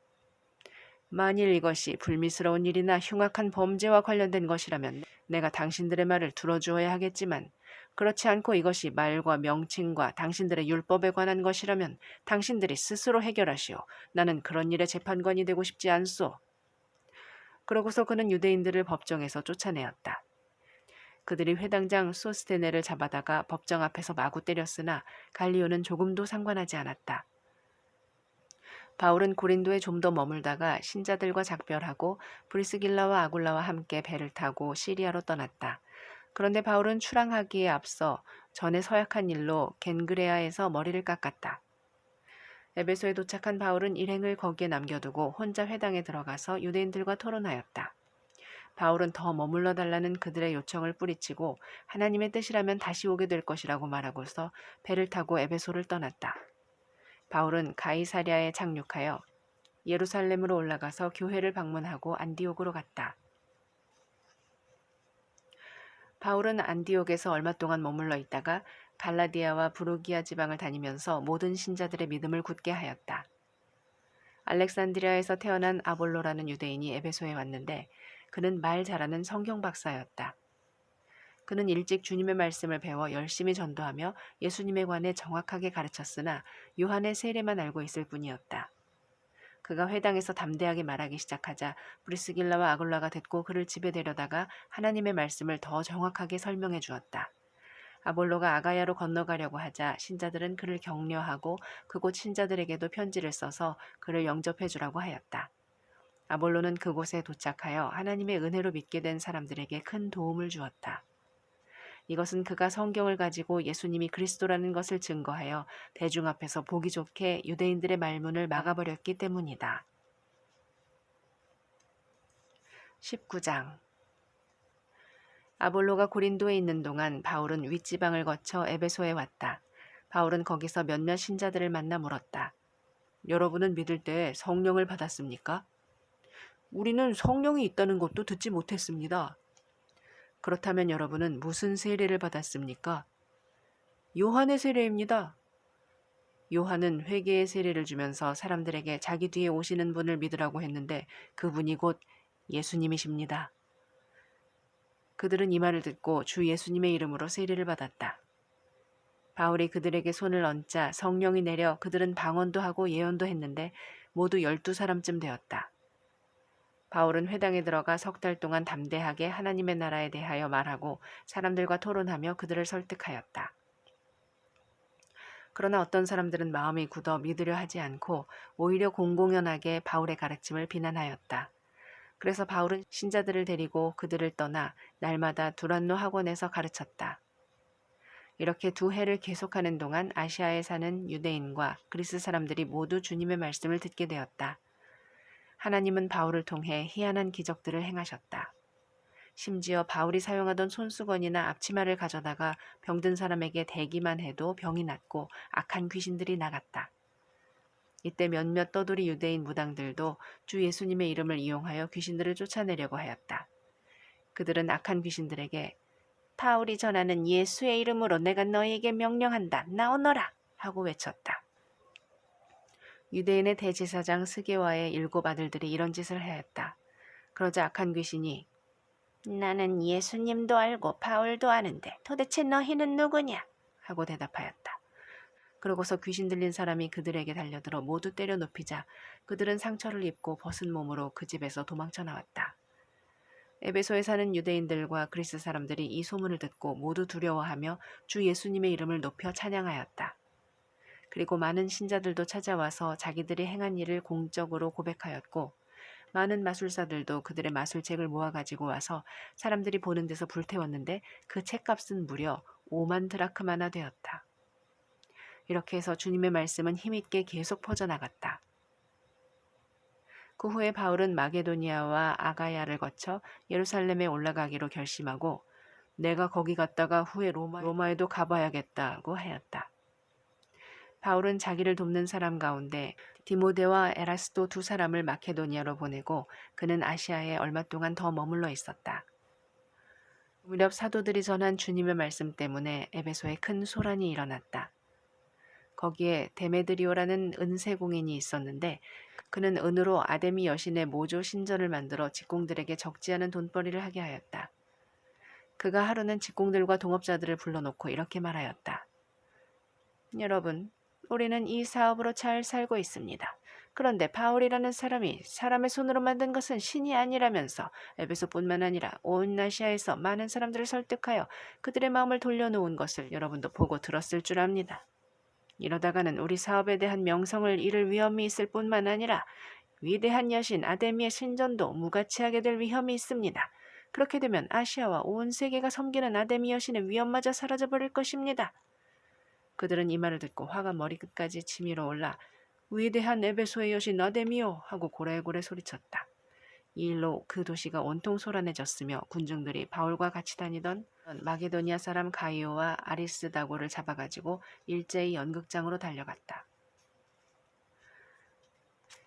만일 이것이 불미스러운 일이나 흉악한 범죄와 관련된 것이라면 내가 당신들의 말을 들어주어야 하겠지만 그렇지 않고 이것이 말과 명칭과 당신들의 율법에 관한 것이라면 당신들이 스스로 해결하시오. 나는 그런 일의 재판관이 되고 싶지 않소. 그러고서 그는 유대인들을 법정에서 쫓아내었다. 그들이 회당장 소스테네를 잡아다가 법정 앞에서 마구 때렸으나 갈리오는 조금도 상관하지 않았다. 바울은 고린도에 좀 더 머물다가 신자들과 작별하고 브리스길라와 아굴라와 함께 배를 타고 시리아로 떠났다. 그런데 바울은 출항하기에 앞서 전에 서약한 일로 겐그레아에서 머리를 깎았다. 에베소에 도착한 바울은 일행을 거기에 남겨두고 혼자 회당에 들어가서 유대인들과 토론하였다. 바울은 더 머물러 달라는 그들의 요청을 뿌리치고 하나님의 뜻이라면 다시 오게 될 것이라고 말하고서 배를 타고 에베소를 떠났다. 바울은 가이사랴에 착륙하여 예루살렘으로 올라가서 교회를 방문하고 안디옥으로 갔다. 바울은 안디옥에서 얼마 동안 머물러 있다가 갈라디아와 부르기아 지방을 다니면서 모든 신자들의 믿음을 굳게 하였다. 알렉산드리아에서 태어난 아볼로라는 유대인이 에베소에 왔는데 그는 말 잘하는 성경 박사였다. 그는 일찍 주님의 말씀을 배워 열심히 전도하며 예수님에 관해 정확하게 가르쳤으나 요한의 세례만 알고 있을 뿐이었다. 그가 회당에서 담대하게 말하기 시작하자 브리스길라와 아굴라가 듣고 그를 집에 데려다가 하나님의 말씀을 더 정확하게 설명해 주었다. 아볼로가 아가야로 건너가려고 하자 신자들은 그를 격려하고 그곳 신자들에게도 편지를 써서 그를 영접해 주라고 하였다. 아볼로는 그곳에 도착하여 하나님의 은혜로 믿게 된 사람들에게 큰 도움을 주었다. 이것은 그가 성경을 가지고 예수님이 그리스도라는 것을 증거하여 대중 앞에서 보기 좋게 유대인들의 말문을 막아버렸기 때문이다. 19장 아볼로가 고린도에 있는 동안 바울은 윗지방을 거쳐 에베소에 왔다. 바울은 거기서 몇몇 신자들을 만나 물었다. 여러분은 믿을 때 성령을 받았습니까? 우리는 성령이 있다는 것도 듣지 못했습니다. 그렇다면 여러분은 무슨 세례를 받았습니까? 요한의 세례입니다. 요한은 회개의 세례를 주면서 사람들에게 자기 뒤에 오시는 분을 믿으라고 했는데 그분이 곧 예수님이십니다. 그들은 이 말을 듣고 주 예수님의 이름으로 세례를 받았다. 바울이 그들에게 손을 얹자 성령이 내려 그들은 방언도 하고 예언도 했는데 모두 12사람쯤 되었다. 바울은 회당에 들어가 3달 동안 담대하게 하나님의 나라에 대하여 말하고 사람들과 토론하며 그들을 설득하였다. 그러나 어떤 사람들은 마음이 굳어 믿으려 하지 않고 오히려 공공연하게 바울의 가르침을 비난하였다. 그래서 바울은 신자들을 데리고 그들을 떠나 날마다 두란노 학원에서 가르쳤다. 이렇게 2해를 계속하는 동안 아시아에 사는 유대인과 그리스 사람들이 모두 주님의 말씀을 듣게 되었다. 하나님은 바울을 통해 희한한 기적들을 행하셨다. 심지어 바울이 사용하던 손수건이나 앞치마를 가져다가 병든 사람에게 대기만 해도 병이 낫고 악한 귀신들이 나갔다. 이때 몇몇 떠돌이 유대인 무당들도 주 예수님의 이름을 이용하여 귀신들을 쫓아내려고 하였다. 그들은 악한 귀신들에게 바울이 전하는 예수의 이름으로 내가 너희에게 명령한다. 나오너라 하고 외쳤다. 유대인의 대제사장 스게와의 7 아들들이 이런 짓을 하였다. 그러자 악한 귀신이 나는 예수님도 알고 바울도 아는데 도대체 너희는 누구냐? 하고 대답하였다. 그러고서 귀신 들린 사람이 그들에게 달려들어 모두 때려 눕히자 그들은 상처를 입고 벗은 몸으로 그 집에서 도망쳐 나왔다. 에베소에 사는 유대인들과 그리스 사람들이 이 소문을 듣고 모두 두려워하며 주 예수님의 이름을 높여 찬양하였다. 그리고 많은 신자들도 찾아와서 자기들이 행한 일을 공적으로 고백하였고 많은 마술사들도 그들의 마술책을 모아가지고 와서 사람들이 보는 데서 불태웠는데 그 책값은 무려 5만 드라크마나 되었다. 이렇게 해서 주님의 말씀은 힘있게 계속 퍼져나갔다. 그 후에 바울은 마게도니아와 아가야를 거쳐 예루살렘에 올라가기로 결심하고 내가 거기 갔다가 후에 로마에도 가봐야겠다고 하였다. 바울은 자기를 돕는 사람 가운데 디모데와 에라스도 2사람을 마케도니아로 보내고 그는 아시아에 얼마 동안 더 머물러 있었다. 무렵 사도들이 전한 주님의 말씀 때문에 에베소에 큰 소란이 일어났다. 거기에 데메드리오라는 은세공인이 있었는데 그는 은으로 아데미 여신의 모조 신전을 만들어 직공들에게 적지 않은 돈벌이를 하게 하였다. 그가 하루는 직공들과 동업자들을 불러놓고 이렇게 말하였다. 여러분, 우리는 이 사업으로 잘 살고 있습니다. 그런데 바울이라는 사람이 사람의 손으로 만든 것은 신이 아니라면서 에베소뿐만 아니라 온 아시아에서 많은 사람들을 설득하여 그들의 마음을 돌려놓은 것을 여러분도 보고 들었을 줄 압니다. 이러다가는 우리 사업에 대한 명성을 잃을 위험이 있을 뿐만 아니라 위대한 여신 아데미의 신전도 무가치하게 될 위험이 있습니다. 그렇게 되면 아시아와 온 세계가 섬기는 아데미 여신의 위엄마저 사라져버릴 것입니다. 그들은 이 말을 듣고 화가 머리끝까지 치밀어 올라 위대한 에베소의 여신 아데미오 하고 고래고래 소리쳤다. 이 일로 그 도시가 온통 소란해졌으며 군중들이 바울과 같이 다니던 마게도니아 사람 가이오와 아리스다고를 잡아가지고 일제히 연극장으로 달려갔다.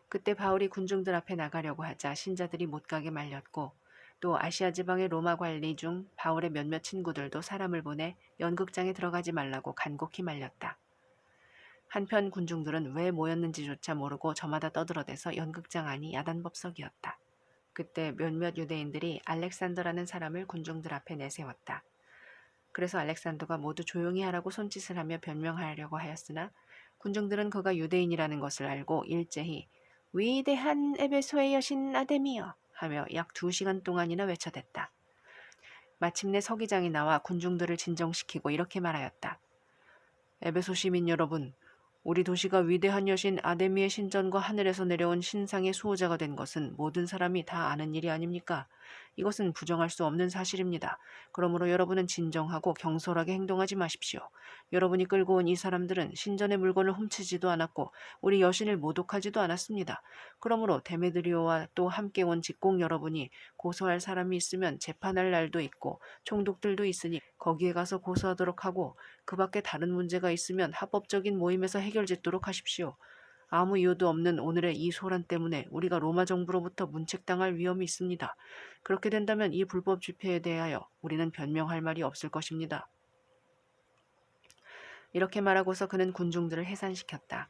그때 바울이 군중들 앞에 나가려고 하자 신자들이 못 가게 말렸고 또 아시아 지방의 로마 관리 중 바울의 몇몇 친구들도 사람을 보내 연극장에 들어가지 말라고 간곡히 말렸다. 한편 군중들은 왜 모였는지조차 모르고 저마다 떠들어대서 연극장 안이 야단법석이었다. 그때 몇몇 유대인들이 알렉산더라는 사람을 군중들 앞에 내세웠다. 그래서 알렉산더가 모두 조용히 하라고 손짓을 하며 변명하려고 하였으나 군중들은 그가 유대인이라는 것을 알고 일제히 위대한 에베소의 여신 아데미여 하며 약 2시간 동안이나 외쳐댔다. 마침내 서기장이 나와 군중들을 진정시키고 이렇게 말하였다. 에베소 시민 여러분, 우리 도시가 위대한 여신 아데미의 신전과 하늘에서 내려온 신상의 수호자가 된 것은 모든 사람이 다 아는 일이 아닙니까? 이것은 부정할 수 없는 사실입니다. 그러므로 여러분은 진정하고 경솔하게 행동하지 마십시오. 여러분이 끌고 온 이 사람들은 신전의 물건을 훔치지도 않았고 우리 여신을 모독하지도 않았습니다. 그러므로 데메드리오와 또 함께 온 직공 여러분이 고소할 사람이 있으면 재판할 날도 있고 총독들도 있으니 거기에 가서 고소하도록 하고 그 밖에 다른 문제가 있으면 합법적인 모임에서 해결짓도록 하십시오. 아무 이유도 없는 오늘의 이 소란 때문에 우리가 로마 정부로부터 문책당할 위험이 있습니다. 그렇게 된다면 이 불법 집회에 대하여 우리는 변명할 말이 없을 것입니다. 이렇게 말하고서 그는 군중들을 해산시켰다.